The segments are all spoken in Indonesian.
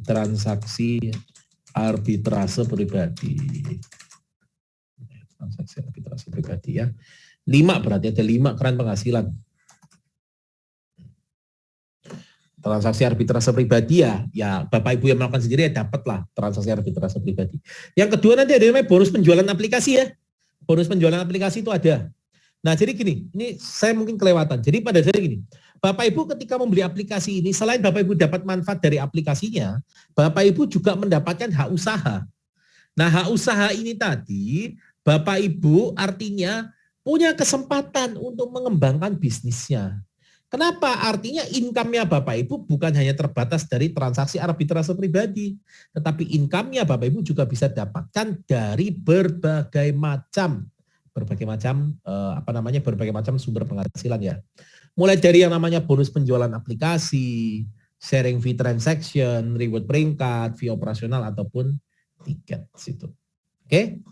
transaksi arbitrase pribadi. Transaksi arbitrase pribadi ya. 5 berarti ada 5 keran penghasilan. Transaksi arbitrase pribadi ya Bapak Ibu yang melakukan sendiri ya dapatlah transaksi arbitrase pribadi. Yang kedua nanti ada namanya bonus penjualan aplikasi ya. Bonus penjualan aplikasi itu ada. Nah jadi gini, ini saya mungkin kelewatan. Jadi pada dasarnya gini, Bapak Ibu ketika membeli aplikasi ini, selain Bapak Ibu dapat manfaat dari aplikasinya, Bapak Ibu juga mendapatkan hak usaha. Nah hak usaha ini tadi, Bapak Ibu artinya punya kesempatan untuk mengembangkan bisnisnya. Kenapa? Artinya income-nya Bapak Ibu bukan hanya terbatas dari transaksi arbitrase pribadi, tetapi income-nya Bapak Ibu juga bisa dapatkan dari berbagai macam sumber penghasilan ya. Mulai dari yang namanya bonus penjualan aplikasi, sharing fee transaction, reward peringkat, fee operasional ataupun tiket situ. Oke?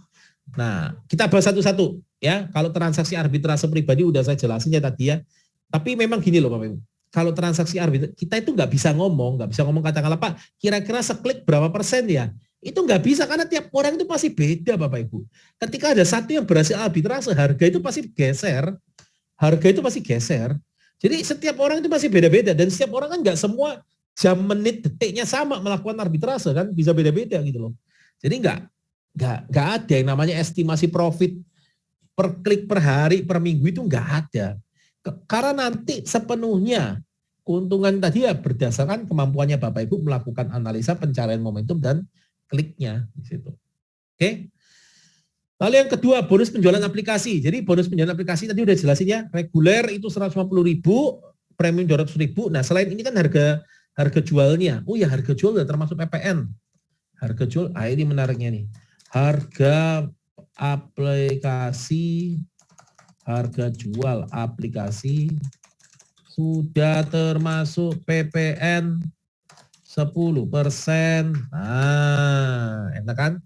Nah, kita bahas satu-satu ya. Kalau transaksi arbitrase pribadi udah saya jelasin ya tadi ya. Tapi memang gini loh Bapak Ibu. Kalau transaksi arbitrase kita itu nggak bisa ngomong katakanlah Pak, kira-kira seklik berapa persen ya? Itu nggak bisa karena tiap orang itu pasti beda Bapak Ibu. Ketika ada satu yang berhasil arbitrase, harga itu pasti geser. Jadi setiap orang itu pasti beda-beda dan setiap orang kan nggak semua jam menit detiknya sama melakukan arbitrase kan, bisa beda-beda gitu loh. Jadi nggak ada yang namanya estimasi profit per klik per hari per minggu itu nggak ada. Karena nanti sepenuhnya keuntungan tadi ya berdasarkan kemampuannya Bapak Ibu melakukan analisa pencarian momentum dan kliknya di situ. Oke. Lalu yang kedua bonus penjualan aplikasi. Jadi bonus penjualan aplikasi tadi udah jelasin ya, reguler itu 150.000, premium 200.000. Nah, selain ini kan harga jualnya. Oh ya, harga jual udah termasuk PPN. Harga jual, ini menariknya nih. Harga jual aplikasi sudah termasuk PPN 10%. Nah, enak kan?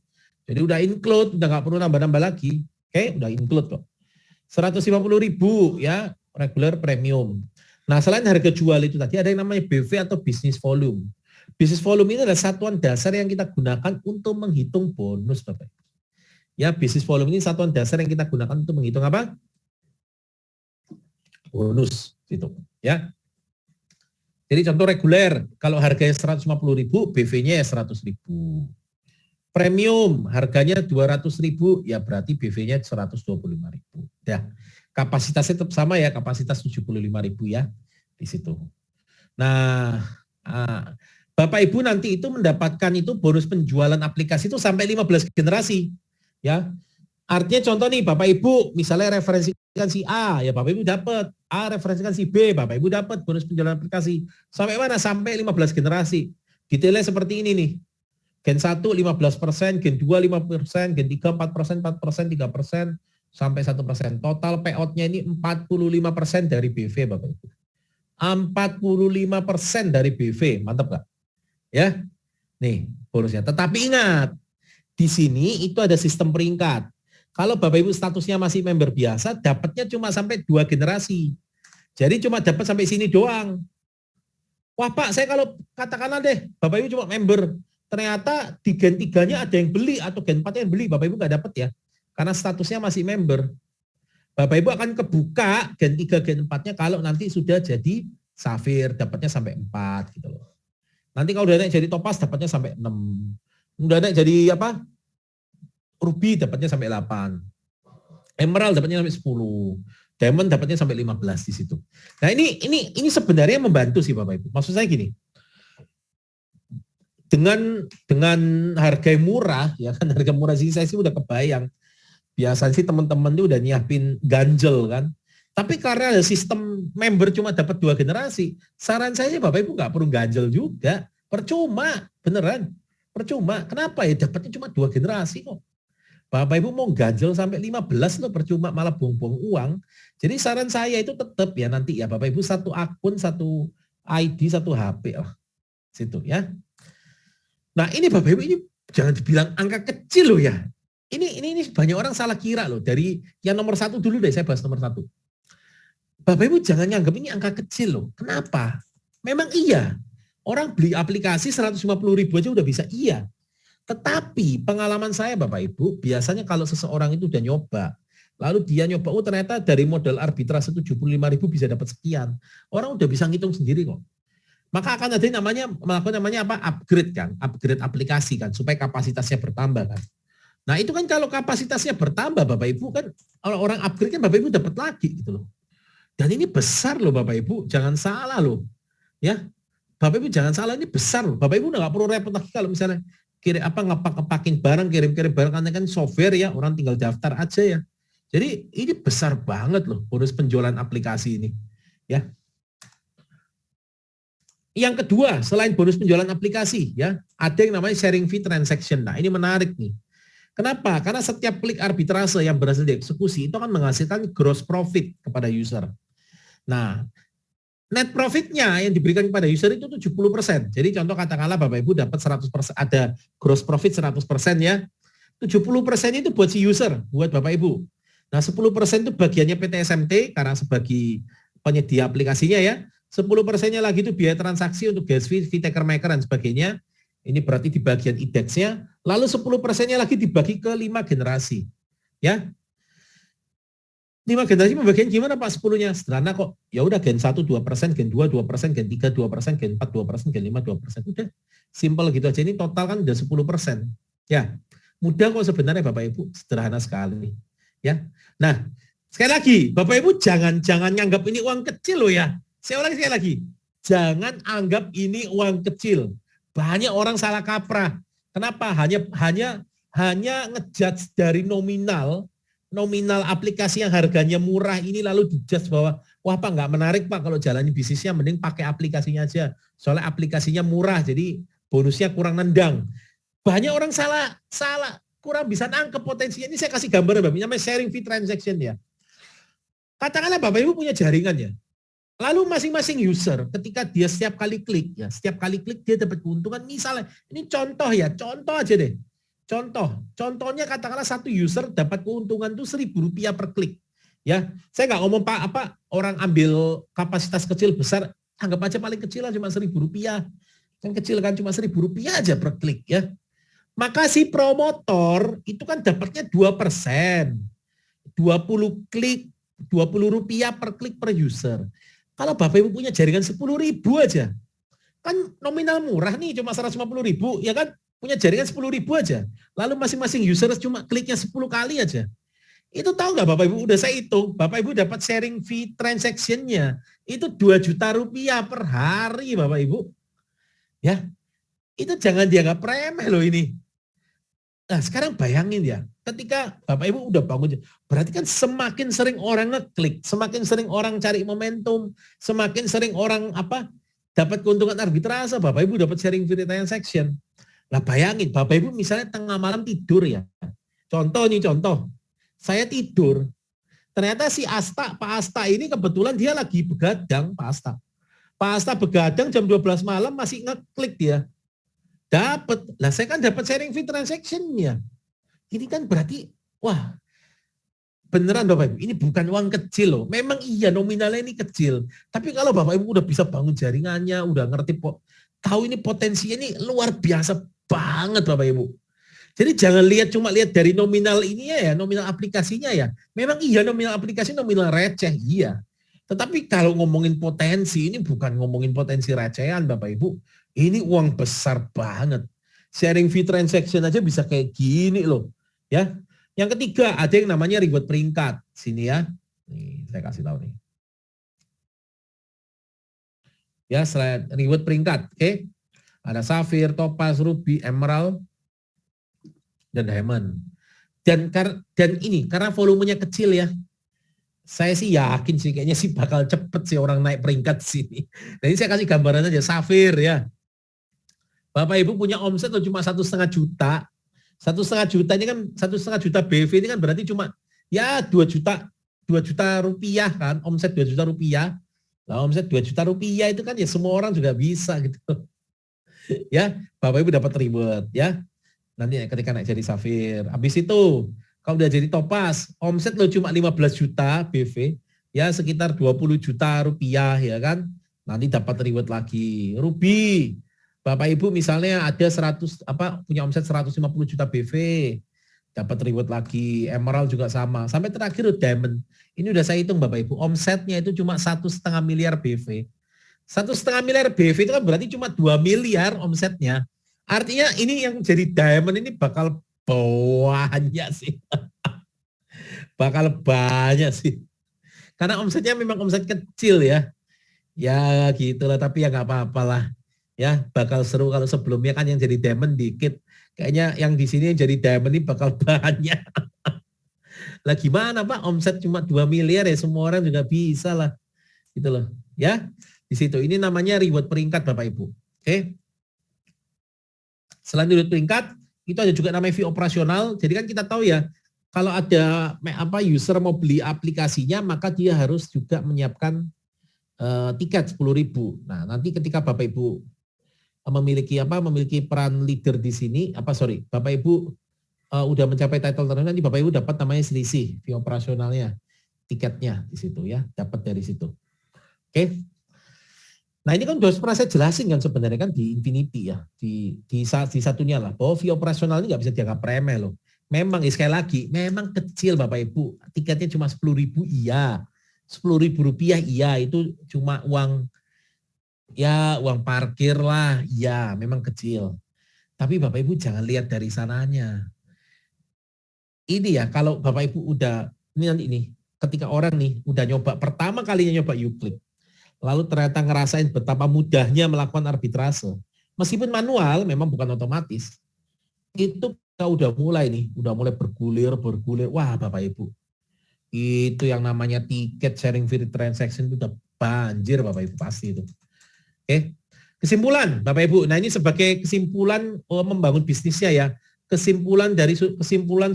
Jadi udah include, udah nggak perlu nambah-nambah lagi. Oke, udah include kok. 150.000 ya, regular premium. Nah, selain harga jual itu tadi ada yang namanya BV atau business volume. Business volume ini adalah satuan dasar yang kita gunakan untuk menghitung bonus, Bapak. Ya, business volume ini satuan dasar yang kita gunakan untuk menghitung apa? Bonus gitu, ya. Jadi contoh reguler, kalau harganya 150.000, BV-nya ya 100.000. Premium, harganya 200.000, ya berarti BV-nya 125.000. Ya, kapasitasnya tetap sama ya, kapasitas 75.000 ya di situ. Nah, Bapak Ibu nanti itu mendapatkan itu bonus penjualan aplikasi itu sampai 15 generasi. Ya, artinya contoh nih Bapak Ibu misalnya referensikan si A, ya Bapak Ibu dapat. A referensikan si B, Bapak Ibu dapat bonus penjualan aplikasi. Sampai mana? Sampai 15 generasi. Detailnya seperti ini nih. Gen 1 15%, Gen 2 5%, Gen 3 4%, 4%, 3%, sampai 1%. Total payout-nya ini 45% dari BV Bapak Ibu. 45% dari BV, mantap gak? Ya, nih bonusnya. Tetapi ingat, di sini itu ada sistem peringkat. Kalau Bapak Ibu statusnya masih member biasa, dapatnya cuma sampai 2 generasi. Jadi cuma dapat sampai sini doang. Wah Pak, saya kalau katakanlah deh, Bapak Ibu cuma member, ternyata di Gen 3-nya ada yang beli atau Gen 4-nya yang beli, Bapak Ibu nggak dapat ya. Karena statusnya masih member. Bapak Ibu akan kebuka Gen 3, Gen 4-nya kalau nanti sudah jadi Safir, dapatnya sampai 4 gitu loh. Nanti kalau udah naik jadi Topaz dapatnya sampai 6. Udah naik jadi apa? Ruby dapatnya sampai 8. Emerald dapatnya sampai 10. Diamond dapatnya sampai 15 di situ. Nah, ini sebenarnya membantu sih Bapak Ibu. Maksud saya gini. Dengan harga yang murah, ya kan harga murah sih saya sih udah kebayang. Biasanya sih teman-teman itu udah nyiapin ganjel kan. Tapi karena ada sistem member cuma dapat 2 generasi, saran saya sih Bapak Ibu nggak perlu ganjel juga. Percuma, beneran. Percuma. Kenapa ya? Dapatnya cuma 2 generasi kok. Bapak Ibu mau ganjel sampai 15 loh, percuma malah buang-buang uang. Jadi saran saya itu tetap ya nanti ya Bapak Ibu satu akun, satu ID, satu HP lah. Situ ya. Nah ini Bapak Ibu ini jangan dibilang angka kecil loh ya. Ini banyak orang salah kira loh. Dari yang nomor 1 dulu deh, saya bahas nomor 1. Bapak Ibu jangan nganggap ini angka kecil loh. Kenapa? Memang iya. Orang beli aplikasi 150.000 aja udah bisa, iya. Tetapi pengalaman saya Bapak Ibu, biasanya kalau seseorang itu udah nyoba, lalu dia nyoba, oh ternyata dari modal arbitrase 75.000 bisa dapat sekian. Orang udah bisa ngitung sendiri kok. Maka akan ada yang melakukan apa? Upgrade kan, upgrade aplikasi kan, supaya kapasitasnya bertambah kan. Nah itu kan kalau kapasitasnya bertambah Bapak Ibu kan, orang upgrade kan Bapak Ibu dapat lagi gitu loh. Dan ini besar loh Bapak Ibu, jangan salah loh. Ya, Bapak Ibu jangan salah, ini besar loh. Bapak Ibu udah nggak perlu repot lagi kalau misalnya ngepak-ngepakin barang, kirim-kirim barang, karena kan software ya, orang tinggal daftar aja ya. Jadi ini besar banget loh bonus penjualan aplikasi ini. Ya. Yang kedua, selain bonus penjualan aplikasi ya, ada yang namanya sharing fee transaction. Nah, ini menarik nih. Kenapa? Karena setiap klik arbitrase yang berhasil dieksekusi itu akan menghasilkan gross profit kepada user. Nah, net profitnya yang diberikan kepada user itu 70%. Jadi contoh katakanlah Bapak Ibu dapat 100%, ada gross profit 100% ya. 70% itu buat si user, buat Bapak Ibu. Nah 10% itu bagiannya PT SMT karena sebagai penyedia aplikasinya ya. 10%-nya lagi itu biaya transaksi untuk gas fee, fee taker maker dan sebagainya. Ini berarti di bagian indeksnya. Lalu 10%-nya lagi dibagi ke 5 generasi. Ya, 5 generasi pembagian gimana Pak 10-nya? Sederhana kok. Ya udah gen 1 2%, gen 2 2%, gen 3 2%, gen 4 2%, gen 5 2%. Udah simple gitu aja. Ini total kan udah 10%. Ya. Mudah kok sebenarnya Bapak Ibu, sederhana sekali. Ya. Nah, sekali lagi, Bapak Ibu jangan nganggap ini uang kecil loh ya. Saya ulangi sekali lagi. Jangan anggap ini uang kecil. Banyak orang salah kaprah. Kenapa? Hanya ngejudge dari nominal aplikasi yang harganya murah ini lalu dijudge bahwa wah Pak nggak menarik Pak kalau jalani bisnisnya mending pakai aplikasinya aja. Soalnya aplikasinya murah jadi bonusnya kurang nendang. Banyak orang salah kurang bisa nangkep potensinya. Ini saya kasih gambar Bapak, namanya sharing fee transaction ya. Katakanlah Bapak Ibu punya jaringan ya. Lalu masing-masing user ketika dia setiap kali klik dia dapat keuntungan. Misalnya ini contoh aja deh. Contohnya katakanlah satu user dapat keuntungan itu Rp1.000 per klik. Ya, saya nggak ngomong orang ambil kapasitas kecil besar, anggap aja paling kecil lah cuma Rp1.000. Kan kecil kan cuma Rp1.000 aja per klik ya. Maka si promotor itu kan dapatnya 2%. 20 klik, Rp20 per klik per user. Kalau Bapak Ibu punya jaringan 10.000 aja, kan nominal murah nih cuma 150.000, ya kan? Punya jaringan 10.000 aja. Lalu masing-masing user cuma kliknya 10 kali aja. Itu tahu nggak Bapak Ibu? Udah saya hitung, Bapak Ibu dapat sharing fee transaction-nya itu Rp2 juta per hari Bapak Ibu. Ya, itu jangan dianggap remeh loh ini. Nah sekarang bayangin ya, ketika Bapak Ibu udah bangun, berarti kan semakin sering orang ngeklik, semakin sering orang cari momentum, semakin sering orang dapat keuntungan arbitrase, Bapak Ibu dapat sharing fee transaction. Nah bayangin, Bapak Ibu misalnya tengah malam tidur ya, contoh, saya tidur, ternyata si Pak Asta ini kebetulan dia lagi begadang, Pak Asta begadang jam 12 malam masih ngeklik dia. Dapat. Lah saya kan dapat sharing fee transaction-nya. Ini kan berarti wah beneran Bapak Ibu, ini bukan uang kecil loh. Memang iya nominalnya ini kecil. Tapi kalau Bapak Ibu udah bisa bangun jaringannya, udah ngerti tahu ini potensinya ini luar biasa banget Bapak Ibu. Jadi jangan cuma lihat dari nominal ini ya, nominal aplikasinya ya. Memang iya nominal aplikasi nominal receh, iya. Tetapi kalau ngomongin potensi, ini bukan ngomongin potensi recehan Bapak Ibu. Ini uang besar banget. Sharing fee transaction aja bisa kayak gini loh. Ya. Yang ketiga, ada yang namanya reward peringkat. Sini ya. Nih, saya kasih tahu nih. Ya, slide reward peringkat. Oke. Ada Sapphire, Topaz, Ruby, Emerald, dan Diamond. Dan ini, karena volumenya kecil ya, saya sih yakin sih, kayaknya sih bakal cepet sih orang naik peringkat sini. Jadi saya kasih gambaran aja, Sapphire ya. Bapak Ibu punya omset tuh cuma 1,5 juta. 1,5 juta ini kan 1,5 juta BV ini kan berarti cuma ya 2 juta rupiah kan, omset 2 juta rupiah. Nah, omset 2 juta rupiah itu kan ya semua orang juga bisa gitu. Ya, Bapak Ibu dapat reward ya. Nanti ketika naik jadi Sapphire. Habis itu kalau udah jadi Topaz, omset lo cuma 15 juta BV, ya sekitar 20 juta rupiah ya kan. Nanti dapat reward lagi. Ruby, Bapak Ibu misalnya ada 100 punya omset 150 juta BV, dapat reward lagi. Emerald juga sama. Sampai terakhir diamond. Ini udah saya hitung Bapak Ibu, omsetnya itu cuma 1,5 miliar BV. 1,5 miliar BV itu kan berarti cuma 2 miliar omsetnya. Artinya ini yang jadi diamond ini bakal banyak sih. Bakal banyak sih. Karena omsetnya memang omset kecil ya. Ya gitulah, tapi ya nggak apa-apa lah. Ya bakal seru kalau sebelumnya kan yang jadi diamond dikit. Kayaknya yang di sini yang jadi diamond ini bakal banyak. Lah gimana Pak, omset cuma 2 miliar ya semua orang juga bisa lah. Gitu loh. Ya, di situ. Ini namanya reward peringkat Bapak Ibu. Oke. Selain reward peringkat, itu ada juga namanya fee operasional. Jadi kan kita tahu ya, kalau ada user mau beli aplikasinya, maka dia harus juga menyiapkan tiket 10.000. Nah, nanti ketika Bapak Ibu memiliki peran leader di sini, Bapak Ibu udah mencapai title tertentu, nanti Bapak Ibu dapat namanya selisih fee operasionalnya, tiketnya di situ ya, dapat dari situ. Oke. Nah, ini kan udah pernah saya jelasin kan sebenarnya kan di Infinity ya, di satunya lah, bahwa fee operasional ini nggak bisa dianggap remeh loh. Memang sekali lagi, memang kecil Bapak Ibu, tiketnya cuma 10.000 iya. 10.000 rupiah iya, itu cuma uang parkir lah, iya memang kecil. Tapi Bapak Ibu jangan lihat dari sananya. Ini ya kalau Bapak Ibu udah ini ketika orang nih udah nyoba pertama kalinya nyoba Uclip, lalu ternyata ngerasain betapa mudahnya melakukan arbitrase, meskipun manual memang bukan otomatis, itu kita udah mulai bergulir, wah Bapak Ibu, itu yang namanya tiket sharing free transaction itu udah banjir Bapak Ibu pasti itu. Oke. Kesimpulan Bapak Ibu, nah ini sebagai kesimpulan membangun bisnisnya ya, kesimpulan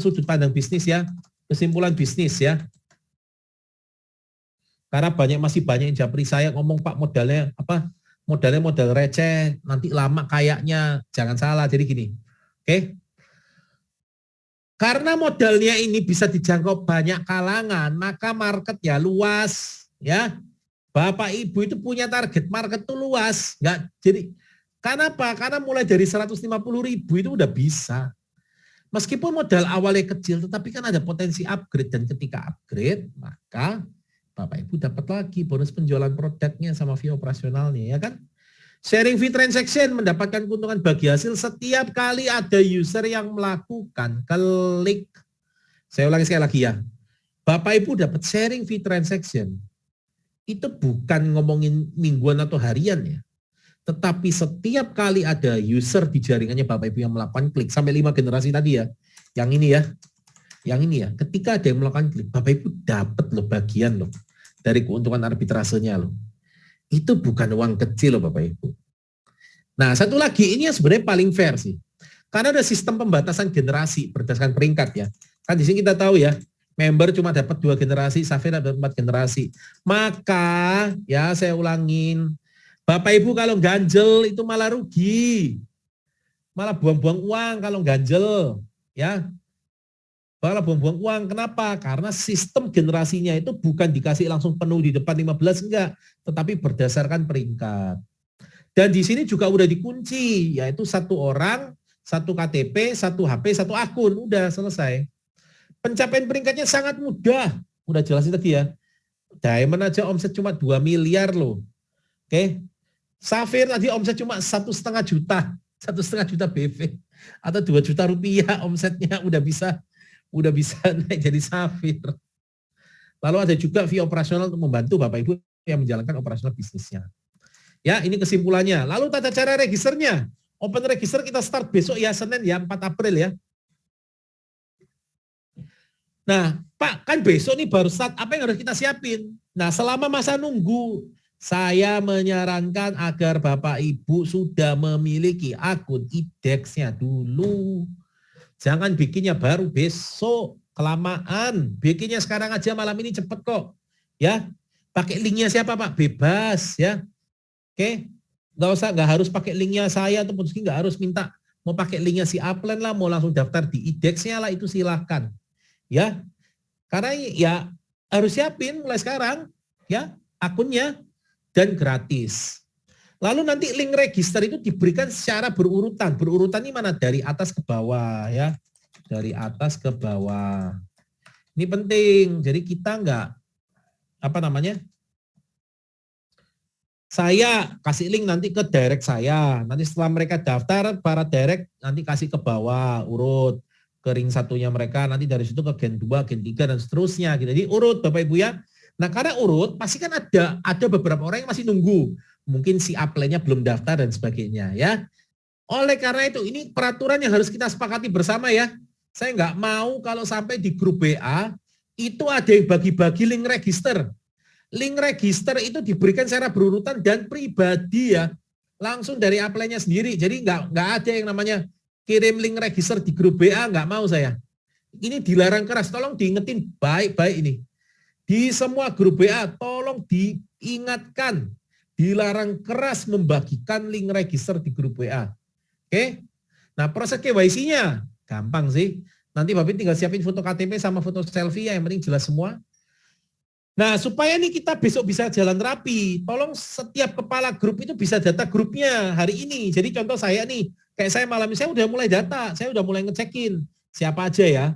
sudut pandang bisnis ya, kesimpulan bisnis ya. Karena masih banyak yang japri saya ngomong Pak modalnya modal receh, nanti lama kayaknya, jangan salah. Jadi gini, oke. Karena modalnya ini bisa dijangkau banyak kalangan, maka marketnya luas ya. Bapak Ibu itu punya target market itu luas, karena apa? Karena mulai dari 150.000 itu udah bisa. Meskipun modal awalnya kecil, tetapi kan ada potensi upgrade, dan ketika upgrade maka Bapak Ibu dapat lagi bonus penjualan produknya sama fee operasionalnya ya kan. Sharing fee transaction mendapatkan keuntungan bagi hasil setiap kali ada user yang melakukan klik. Saya ulangi sekali lagi ya. Bapak Ibu dapat sharing fee transaction. Itu bukan ngomongin mingguan atau harian ya. Tetapi setiap kali ada user di jaringannya Bapak Ibu yang melakukan klik, sampai 5 generasi tadi ya. Yang ini ya. Ketika ada yang melakukan klik, Bapak Ibu dapat loh bagian loh dari keuntungan arbitrasenya loh. Itu bukan uang kecil loh Bapak Ibu. Nah, satu lagi ini yang sebenarnya paling fair sih. Karena ada sistem pembatasan generasi berdasarkan peringkat ya. Kan di sini kita tahu ya, member cuma dapat 2 generasi, Safir dapat 4 generasi. Maka ya saya ulangin, Bapak Ibu kalau ganjel itu malah rugi. Malah buang-buang uang kalau ganjel ya. Malah buang-buang uang. Kenapa? Karena sistem generasinya itu bukan dikasih langsung penuh di depan 15, enggak. Tetapi berdasarkan peringkat. Dan di sini juga udah dikunci, yaitu 1 orang, 1 KTP, 1 HP, 1 akun. Udah selesai. Pencapaian peringkatnya sangat mudah. Udah jelasin tadi ya. Diamond aja omset cuma 2 miliar loh. Oke. Safir tadi omset cuma 1,5 juta. 1,5 juta BV. Atau 2 juta rupiah omsetnya udah bisa naik jadi Safir. Lalu ada juga fee operasional untuk membantu Bapak Ibu yang menjalankan operasional bisnisnya. Ya, ini kesimpulannya. Lalu tata cara registernya. Open register kita start besok ya, Senin ya, 4 April ya. Nah, Pak, kan besok nih baru start, apa yang harus kita siapin? Nah, selama masa nunggu, saya menyarankan agar Bapak Ibu sudah memiliki akun IDEX-nya dulu. Jangan bikinnya baru besok, kelamaan. Bikinnya sekarang aja, malam ini cepet kok. Ya, pakai linknya siapa Pak? Bebas ya. Oke, nggak harus pakai linknya saya ataupun nggak harus minta mau pakai linknya si Upland lah, mau langsung daftar di IDEX-nya lah, itu silahkan. Ya, karena ya harus siapin mulai sekarang ya akunnya. dan gratis. Lalu nanti link register itu diberikan secara berurutan. Berurutan ini mana? Dari atas ke bawah ya. Dari atas ke bawah. Ini penting. Jadi kita enggak apa namanya? Saya kasih link nanti ke direct saya. Nanti setelah mereka daftar, para direct nanti kasih ke bawah, urut. Ke ring satunya mereka, nanti dari situ ke gen 2, gen 3, dan seterusnya. Jadi urut Bapak Ibu ya. Nah karena urut, pasti kan ada beberapa orang yang masih nunggu. Mungkin si apply-nya belum daftar dan sebagainya ya. Oleh karena itu, ini peraturan yang harus kita sepakati bersama ya. Saya nggak mau kalau sampai di grup BA, itu ada yang bagi-bagi link register. Link register itu diberikan secara berurutan dan pribadi ya. Langsung dari apply-nya sendiri. Jadi nggak ada yang namanya kirim link register di grup BA, nggak mau saya. Ini dilarang keras, tolong diingetin baik-baik ini. Di semua grup BA, tolong diingatkan, dilarang keras membagikan link register di grup WA. Oke? Nah, proses KYC-nya gampang sih. Nanti Bapak tinggal siapin foto KTP sama foto selfie ya, yang penting jelas semua. Nah, supaya nih kita besok bisa jalan rapi, tolong setiap kepala grup itu bisa data grupnya hari ini. Jadi contoh saya nih, kayak saya malam ini saya udah mulai data, saya udah mulai ngecekin siapa aja ya.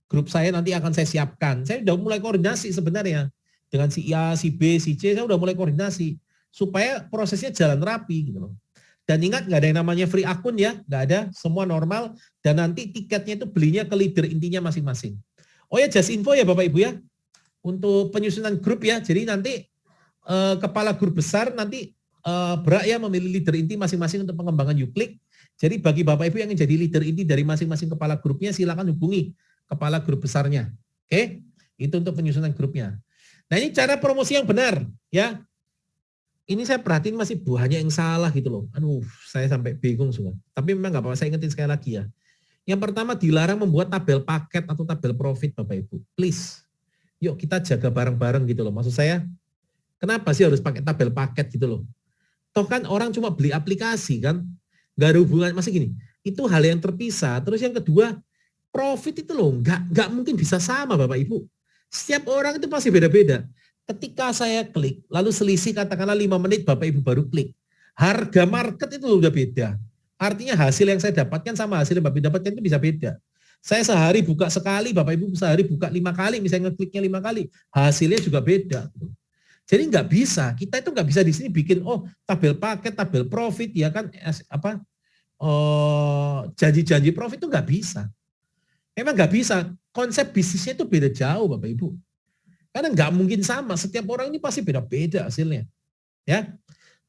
Grup saya nanti akan saya siapkan. Saya udah mulai koordinasi sebenarnya dengan si A, si B, si C, saya udah mulai koordinasi supaya prosesnya jalan rapi gitu loh. Dan ingat nggak ada yang namanya free akun ya, nggak ada, semua normal. Dan nanti tiketnya itu belinya ke leader intinya masing-masing. Oh ya, just info ya Bapak Ibu ya, untuk penyusunan grup ya. Jadi nanti kepala grup besar nanti berhak ya memilih leader inti masing-masing untuk pengembangan Uklik. Jadi bagi Bapak Ibu yang ingin jadi leader inti dari masing-masing kepala grupnya, silakan hubungi kepala grup besarnya. Oke, itu untuk penyusunan grupnya. Nah ini cara promosi yang benar ya. Ini saya perhatiin masih banyak yang salah gitu loh. Aduh, saya sampai bingung semua. Tapi memang nggak apa-apa, saya ingetin sekali lagi ya. Yang pertama dilarang membuat tabel paket atau tabel profit Bapak Ibu. Please, yuk kita jaga bareng-bareng gitu loh. Maksud saya, kenapa sih harus pakai tabel paket gitu loh? Toh kan orang cuma beli aplikasi kan, nggak ada hubungan. Masih gini, itu hal yang terpisah. Terus yang kedua, profit itu loh nggak mungkin bisa sama Bapak Ibu. Setiap orang itu pasti beda-beda. Ketika saya klik, lalu selisih katakanlah 5 menit Bapak Ibu baru klik. Harga market itu udah beda. Artinya hasil yang saya dapatkan sama hasil yang Bapak Ibu dapatkan itu bisa beda. Saya sehari buka sekali, Bapak Ibu sehari buka 5 kali, misalnya ngekliknya 5 kali, hasilnya juga beda. Jadi nggak bisa, kita itu nggak bisa di sini bikin tabel paket, tabel profit ya kan janji-janji profit itu nggak bisa. Memang nggak bisa. Konsep bisnisnya itu beda jauh Bapak Ibu. Karena nggak mungkin sama. Setiap orang ini pasti beda-beda hasilnya. Ya.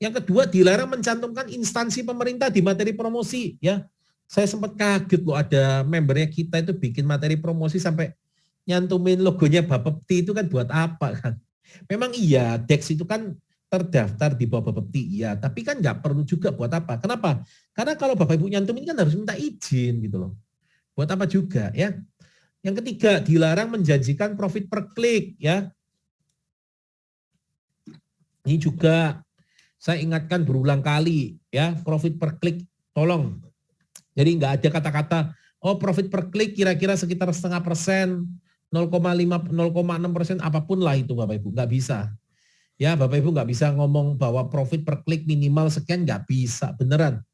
Yang kedua dilarang mencantumkan instansi pemerintah di materi promosi. Ya. Saya sempat kaget loh ada membernya kita itu bikin materi promosi sampai nyantumin logonya Bapepti itu kan buat apa kan. Memang iya Dex itu kan terdaftar di bawah Bapepti iya. Tapi kan nggak perlu juga buat apa. Kenapa? Karena kalau Bapak Ibu nyantumin kan harus minta izin gitu loh. Buat apa juga ya. Yang ketiga, dilarang menjanjikan profit per klik ya. Ini juga saya ingatkan berulang kali ya, profit per klik tolong. Jadi nggak ada kata-kata profit per klik kira-kira sekitar 0,5%, 0,5, 0,6% apapun lah itu Bapak Ibu, nggak bisa. Ya Bapak Ibu nggak bisa ngomong bahwa profit per klik minimal sekian, nggak bisa beneran.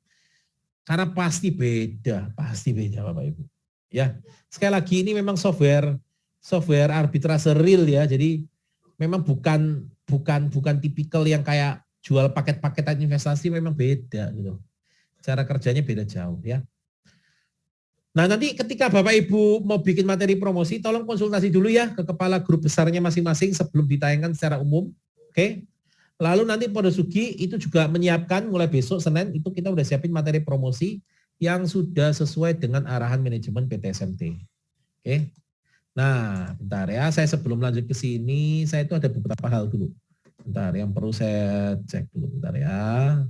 Karena pasti beda Bapak Ibu. Ya, sekali lagi ini memang software arbitrase real ya. Jadi memang bukan tipikal yang kayak jual paket-paketan investasi, memang beda gitu. Cara kerjanya beda jauh ya. Nah nanti ketika Bapak Ibu mau bikin materi promosi, tolong konsultasi dulu ya ke kepala grup besarnya masing-masing sebelum ditayangkan secara umum. Oke. Lalu nanti Podosugi itu juga menyiapkan mulai besok Senin itu kita udah siapin materi promosi yang sudah sesuai dengan arahan manajemen PT SMT. Oke. Nah, bentar ya, saya sebelum lanjut ke sini, saya itu ada beberapa hal dulu. Bentar, yang perlu saya cek dulu, bentar ya.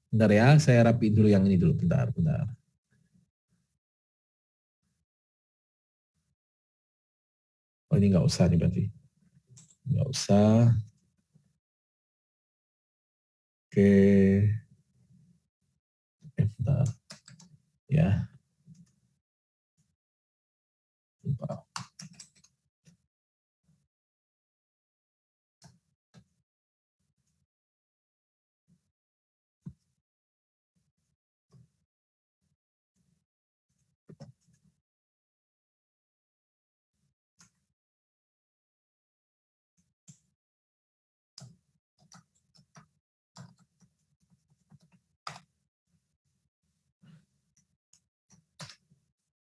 Bentar ya, saya rapiin dulu yang ini dulu. Bentar. Oh ini nggak usah nih berarti. Nggak usah. Oke. Bentar. Ya. Bentar.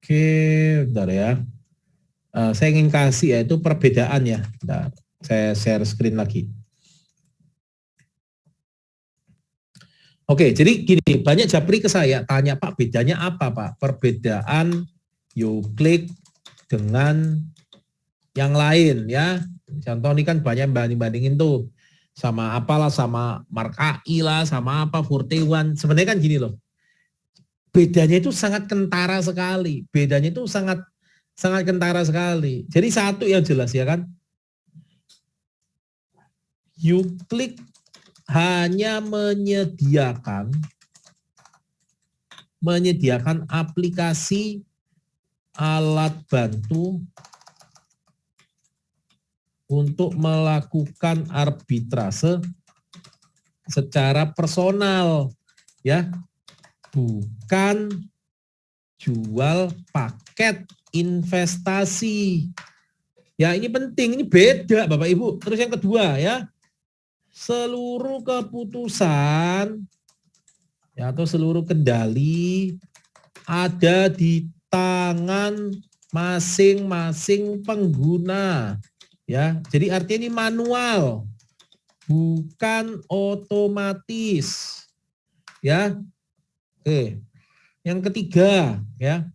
Oke, bentar ya. Saya ingin kasih ya, itu perbedaan ya. Bentar, saya share screen lagi. Oke, jadi gini, banyak japri ke saya tanya, Pak, bedanya apa, Pak? Perbedaan Uklik dengan yang lain ya. Contoh ini kan banyak banding-bandingin tuh sama apalah, sama Mark AI lah, sama apa, Forte1. Sebenarnya kan gini loh, bedanya itu sangat kentara sekali. Bedanya itu sangat sangat kentara sekali. Jadi satu yang jelas ya kan, Uklik hanya menyediakan aplikasi alat bantu untuk melakukan arbitrase secara personal ya, bukan jual paket investasi. Ya ini penting, ini beda Bapak Ibu. Terus yang kedua ya, seluruh keputusan ya, atau seluruh kendali ada di tangan masing-masing pengguna. Ya, jadi artinya ini manual, bukan otomatis. Ya, oke. Yang ketiga, ya,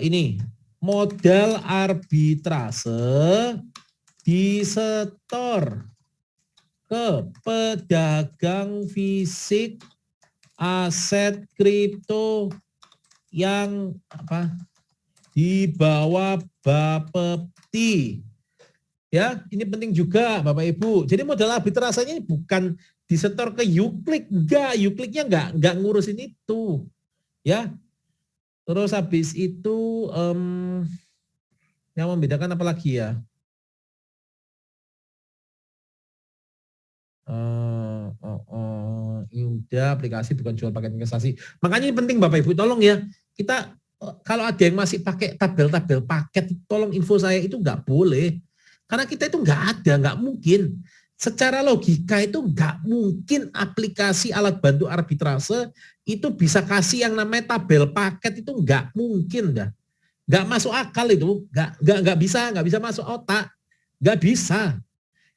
ini modal arbitrase disetor ke pedagang fisik aset kripto yang apa, di bawah Bapepti. Ya, ini penting juga Bapak Ibu. Jadi modal arbitrasenya ini bukan disetor ke Uklik, enggak, Ukliknya enggak ngurusin itu. Ya. Terus habis itu yang membedakan apa lagi ya? Udah, aplikasi bukan jual paket investasi. Makanya ini penting Bapak Ibu, tolong ya. Kita kalau ada yang masih pakai tabel-tabel paket, tolong info saya, itu nggak boleh. Karena kita itu nggak ada, nggak mungkin. Secara logika itu nggak mungkin aplikasi alat bantu arbitrase itu bisa kasih yang namanya tabel paket, itu nggak mungkin dah. Nggak masuk akal itu, nggak bisa masuk otak, nggak bisa.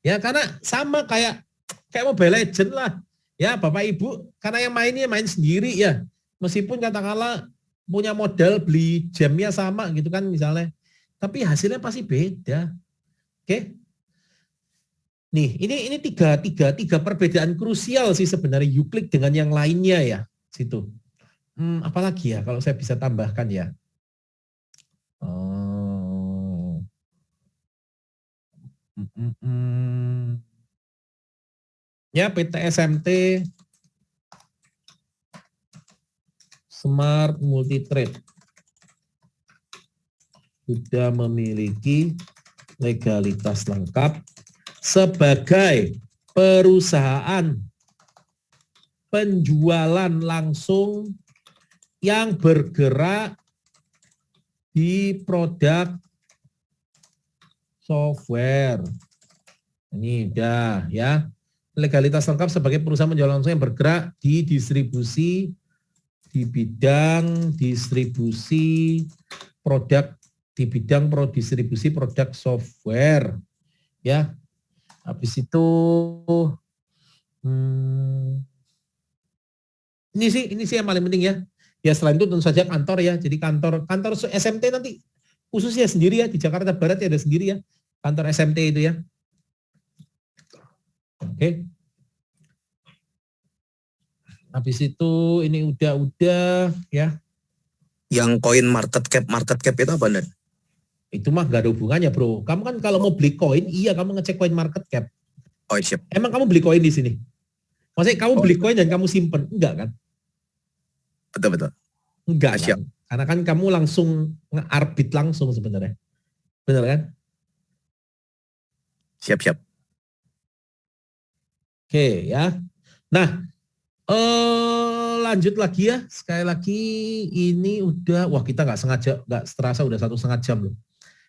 Ya karena sama kayak Mobile Legend lah. Ya Bapak Ibu, karena yang mainnya main sendiri ya. Meskipun katakanlah punya modal beli jamnya sama gitu kan misalnya. Tapi hasilnya pasti beda. Oke. Nih, ini tiga perbedaan krusial sih sebenarnya Uklik dengan yang lainnya ya. Situ. Apalagi ya kalau saya bisa tambahkan ya. Oh. Ya PT SMT Smart Multi Trade sudah memiliki legalitas lengkap sebagai perusahaan penjualan langsung yang bergerak di produk software. Ini udah ya. Legalitas lengkap sebagai perusahaan penjualan langsung yang bergerak di distribusi, di bidang distribusi produk, di bidang distribusi produk software. Ya, habis itu ini sih yang paling penting ya. Ya selain itu tentu saja kantor ya. Jadi kantor SMT nanti khususnya sendiri ya, di Jakarta Barat ya ada sendiri ya kantor SMT itu ya. Oke. Habis itu ini udah ya. Yang koin market cap itu apa, Dan? Itu mah gak ada hubungannya, bro. Kamu kan kalau mau beli koin, iya kamu ngecek koin market cap. Oh, siap. Emang kamu beli koin di sini? Maksudnya kamu beli koin dan kamu simpen? Enggak kan? Betul. Enggak Siap. kan? Karena kan kamu langsung nge-arbit langsung sebenarnya. Benar kan? Siap. Oke ya. Nah, lanjut lagi ya. Sekali lagi ini udah, wah kita nggak terasa udah 1,5 jam loh.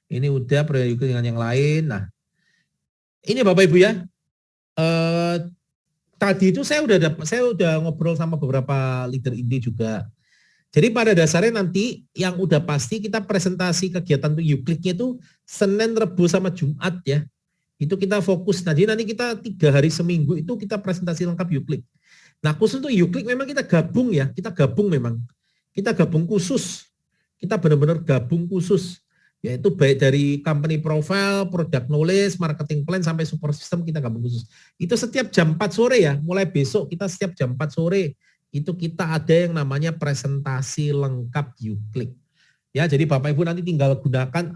Ini udah periode dengan yang lain. Nah, ini Bapak Ibu ya. Tadi itu saya udah ngobrol sama beberapa leader ide juga. Jadi pada dasarnya nanti yang udah pasti kita presentasi kegiatan untuk Uklik-nya itu Senin, Rebu sama Jumat ya. Itu kita fokus. Jadi nanti kita 3 hari seminggu itu kita presentasi lengkap Uklik. Nah khusus untuk Uklik memang kita gabung ya. Kita gabung memang. Kita gabung khusus. Kita benar-benar gabung khusus. Yaitu baik dari company profile, product knowledge, marketing plan, sampai support system kita gabung khusus. Itu setiap jam 4 sore ya, mulai besok kita setiap jam 4 sore, itu kita ada yang namanya presentasi lengkap Uklik. Ya, jadi Bapak Ibu nanti tinggal gunakan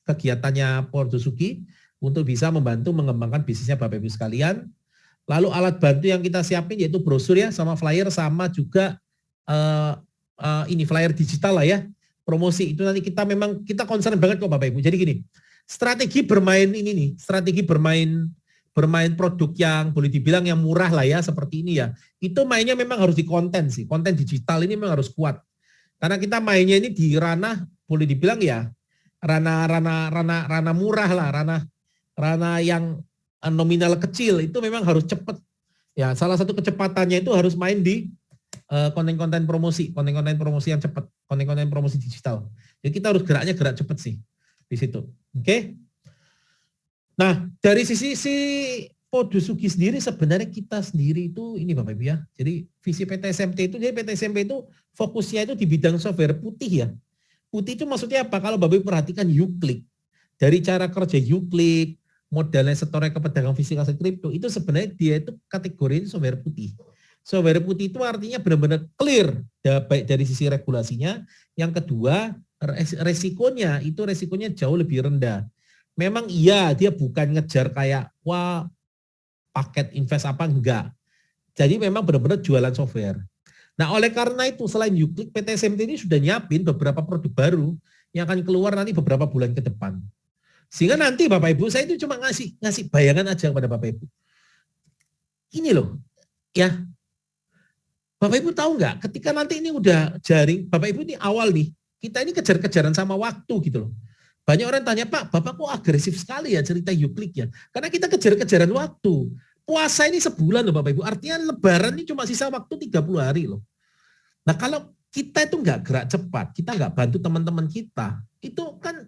kegiatannya Pordosuki untuk bisa membantu mengembangkan bisnisnya Bapak Ibu sekalian. Lalu alat bantu yang kita siapin yaitu brosur ya, sama flyer, sama juga ini flyer digital lah ya. Promosi itu nanti kita concern banget kok Bapak Ibu. Jadi gini, strategi bermain ini nih, strategi bermain produk yang boleh dibilang yang murah lah ya seperti ini ya. Itu mainnya memang harus di konten sih. Konten digital ini memang harus kuat. Karena kita mainnya ini di ranah boleh dibilang ya ranah murah lah, ranah yang nominal kecil itu memang harus cepat. Ya, salah satu kecepatannya itu harus main di konten-konten promosi yang cepat, konten-konten promosi digital. Jadi kita harus gerak cepat sih di situ. Oke. Nah, dari sisi Pordosuki sendiri sebenarnya kita sendiri itu ini Bapak Ibu ya. Jadi visi PT SMT itu, jadi PT SMT itu fokusnya itu di bidang software putih ya. Putih itu maksudnya apa? Kalau Bapak Ibu perhatikan Uklik, dari cara kerja Uklik, modalnya setornya ke pedagang fisik aset kripto, itu sebenarnya dia itu kategori software putih. Software putih itu artinya benar-benar clear, baik dari sisi regulasinya. Yang kedua, resikonya jauh lebih rendah. Memang iya dia bukan ngejar kayak wah paket invest apa enggak. Jadi memang benar-benar jualan software. Nah oleh karena itu selain Uklik, PT SMT ini sudah nyiapin beberapa produk baru yang akan keluar nanti beberapa bulan ke depan. Sehingga nanti Bapak Ibu, saya itu cuma ngasih bayangan aja kepada Bapak Ibu. Ini loh, ya. Bapak Ibu tahu nggak, ketika nanti ini udah jaring, Bapak Ibu ini awal nih, kita ini kejar-kejaran sama waktu gitu loh. Banyak orang tanya, Pak, Bapak kok agresif sekali ya cerita Uklik ya? Karena kita kejar-kejaran waktu. Puasa ini sebulan loh Bapak Ibu, artinya lebaran ini cuma sisa waktu 30 hari loh. Nah kalau kita itu nggak gerak cepat, kita nggak bantu teman-teman kita, itu kan